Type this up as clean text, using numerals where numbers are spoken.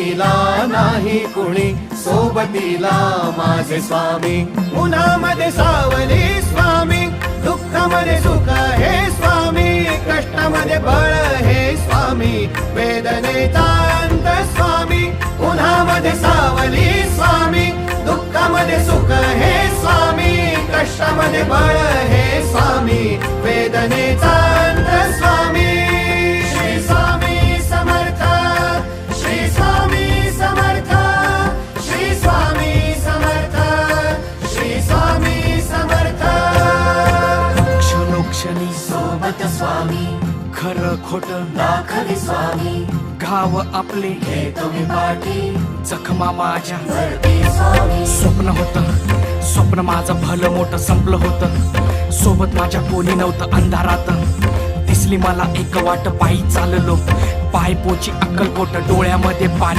सोबतीला नाही कुणी, सोबतीला माझे स्वामी. उन्हामध्ये सावली स्वामी, दुःखामध्ये सुख हे स्वामी, कष्टामध्ये बळ हे स्वामी, वेदनेचा अंत स्वामी. उन्हामध्ये सावली स्वामी, दुःखामध्ये सुख हे स्वामी, कष्टामध्ये बळ हे स्वामी, वेदनेचा अंत स्वामी. श्री स्वामी समर्थ, श्री स्वामी समर्थ, श्री स्वामी समर्थ, श्री स्वामी समर्थ. क्षणोक्षणी सोबत स्वामी, खरं खोट दाखवी स्वामी, घाव आपले हे तुम्ही पाठी जखमा माझ्या. वरती स्वामी. स्वप्न होतं, स्वप्न माझं भलं मोठं संपलं होतं. सोबत माझ्या कोणी नव्हतं अंधारात. दिसली मला एक वाट, पायी चाललो पाय पोची अक्कलकोट, डोळ्यामध्ये पाणी